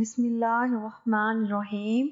بسم اللہ الرحمن الرحیم۔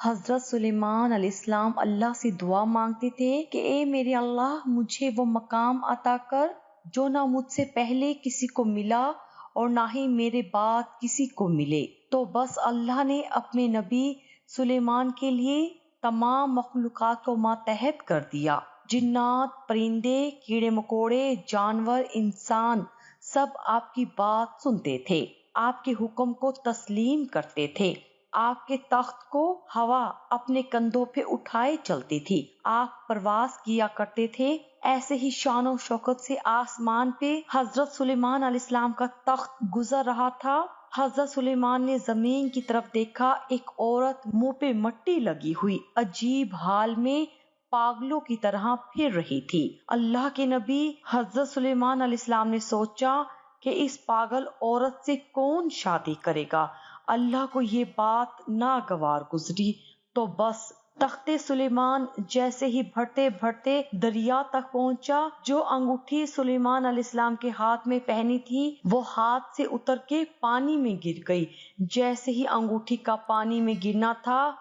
حضرت سلیمان علیہ السلام اللہ سے دعا مانگتے تھے کہ اے میرے اللہ، مجھے وہ مقام عطا کر جو نہ مجھ سے پہلے کسی کو ملا اور نہ ہی میرے بعد کسی کو ملے۔ تو بس اللہ نے اپنے نبی سلیمان کے لیے تمام مخلوقات کو ماتحت کر دیا۔ جنات، پرندے، کیڑے مکوڑے، جانور، انسان سب آپ کی بات سنتے تھے، آپ کے حکم کو تسلیم کرتے تھے۔ آپ کے تخت کو ہوا اپنے کندھوں پہ اٹھائے چلتی تھی، آپ پرواز کیا کرتے تھے۔ ایسے ہی شان و شوکت سے آسمان پہ حضرت سلیمان علیہ السلام کا تخت گزر رہا تھا۔ حضرت سلیمان نے زمین کی طرف دیکھا، ایک عورت منہ پہ مٹی لگی ہوئی عجیب حال میں پاگلوں کی طرح پھر رہی تھی۔ اللہ کے نبی حضرت سلیمان علیہ السلام نے سوچا کہ اس پاگل عورت سے کون شادی کرے گا۔ اللہ کو یہ بات ناگوار گزری تو بس تخت سلیمان جیسے ہی بڑھتے بڑھتے دریا تک پہنچا، جو انگوٹھی سلیمان علیہ السلام کے ہاتھ میں پہنی تھی وہ ہاتھ سے اتر کے پانی میں گر گئی۔ جیسے ہی انگوٹھی کا پانی میں گرنا تھا،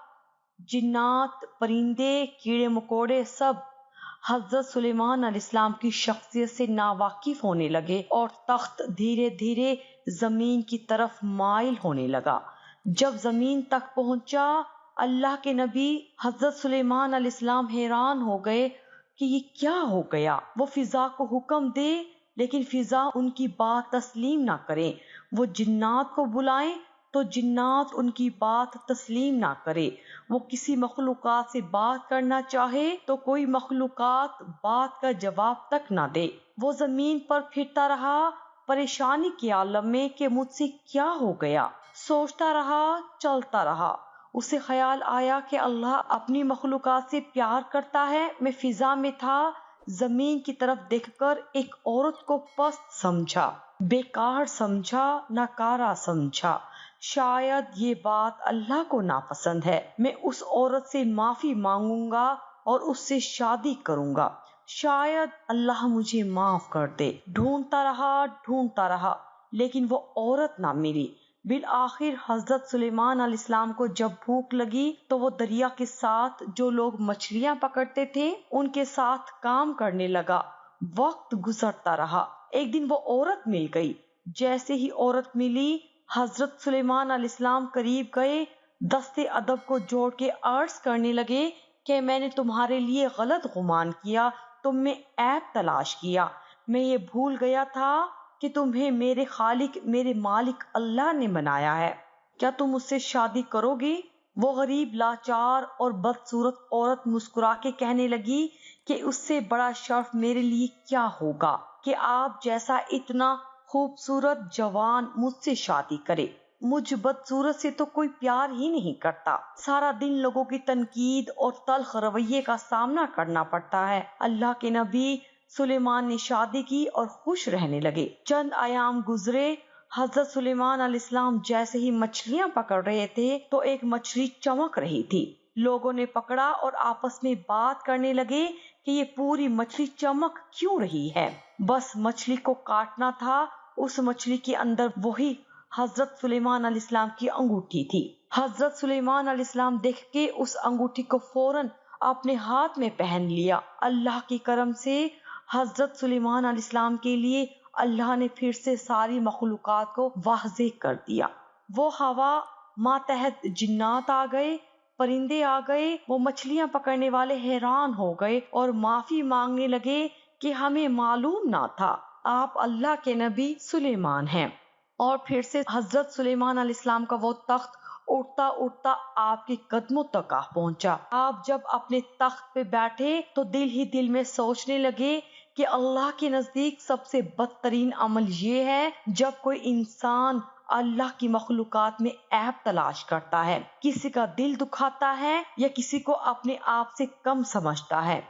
جنات، پرندے، کیڑے مکوڑے سب حضرت سلیمان علیہ السلام کی شخصیت سے ناواقف ہونے لگے اور تخت دھیرے دھیرے زمین کی طرف مائل ہونے لگا۔ جب زمین تک پہنچا، اللہ کے نبی حضرت سلیمان علیہ السلام حیران ہو گئے کہ یہ کیا ہو گیا۔ وہ فضا کو حکم دے لیکن فضا ان کی بات تسلیم نہ کرے، وہ جنات کو بلائیں تو جنات ان کی بات تسلیم نہ کرے، وہ کسی مخلوقات سے بات کرنا چاہے تو کوئی مخلوقات بات کا جواب تک نہ دے۔ وہ زمین پر پھرتا رہا پریشانی کے عالم میں کہ مجھ سے کیا ہو گیا۔ سوچتا رہا، چلتا رہا۔ اسے خیال آیا کہ اللہ اپنی مخلوقات سے پیار کرتا ہے۔ میں فضا میں تھا، زمین کی طرف دیکھ کر ایک عورت کو پست سمجھا، بیکار سمجھا، ناکارہ سمجھا۔ شاید یہ بات اللہ کو ناپسند ہے، میں اس عورت سے معافی مانگوں گا اور اس سے شادی کروں گا، شاید اللہ مجھے معاف کر دے۔ ڈھونڈتا رہا لیکن وہ عورت نہ ملی۔ بالآخر حضرت سلیمان علیہ السلام کو جب بھوک لگی تو وہ دریا کے ساتھ جو لوگ مچھلیاں پکڑتے تھے ان کے ساتھ کام کرنے لگا۔ وقت گزرتا رہا، ایک دن وہ عورت مل گئی۔ جیسے ہی عورت ملی، حضرت سلیمان علیہ السلام قریب گئے، دست ادب کو جوڑ کے عرض کرنے لگے کہ میں نے تمہارے لیے غلط گمان کیا، تم میں عیب تلاش کیا۔ میں یہ بھول گیا تھا کہ تمہیں میرے خالق، میرے مالک اللہ نے بنایا ہے۔ کیا تم مجھ سے شادی کرو گے؟ وہ غریب، لاچار اور بدصورت عورت مسکرا کے کہنے لگی کہ اس سے بڑا شرف میرے لیے کیا ہوگا کہ آپ جیسا اتنا خوبصورت جوان مجھ سے شادی کرے۔ مجھ بدصورت سے تو کوئی پیار ہی نہیں کرتا، سارا دن لوگوں کی تنقید اور تلخ رویے کا سامنا کرنا پڑتا ہے۔ اللہ کے نبی سلیمان نے شادی کی اور خوش رہنے لگے۔ چند ایام گزرے، حضرت سلیمان علیہ السلام جیسے ہی مچھلیاں پکڑ رہے تھے تو ایک مچھلی چمک رہی تھی۔ لوگوں نے پکڑا اور آپس میں بات کرنے لگے کہ یہ پوری مچھلی چمک کیوں رہی ہے، بس مچھلی کو کاٹنا تھا۔ اس مچھلی کے اندر وہی حضرت سلیمان علیہ السلام کی انگوٹھی تھی۔ حضرت سلیمان علیہ السلام دیکھ کے اس انگوٹھی کو فوراً اپنے ہاتھ میں پہن لیا۔ اللہ کے کرم سے حضرت سلیمان علیہ السلام کے لیے اللہ نے پھر سے ساری مخلوقات کو واضح کر دیا۔ وہ ہوا، ماتحت جنات آ گئے، پرندے آ گئے، وہ مچھلیاں پکڑنے والے حیران ہو گئے اور معافی مانگنے لگے کہ ہمیں معلوم نہ تھا آپ اللہ کے نبی سلیمان ہیں۔ اور پھر سے حضرت سلیمان علیہ السلام کا وہ تخت اٹھتا اٹھتا آپ کے قدموں تک آ پہنچا۔ آپ جب اپنے تخت پہ بیٹھے تو دل ہی دل میں سوچنے لگے کہ اللہ کے نزدیک سب سے بدترین عمل یہ ہے جب کوئی انسان اللہ کی مخلوقات میں عیب تلاش کرتا ہے، کسی کا دل دکھاتا ہے یا کسی کو اپنے آپ سے کم سمجھتا ہے۔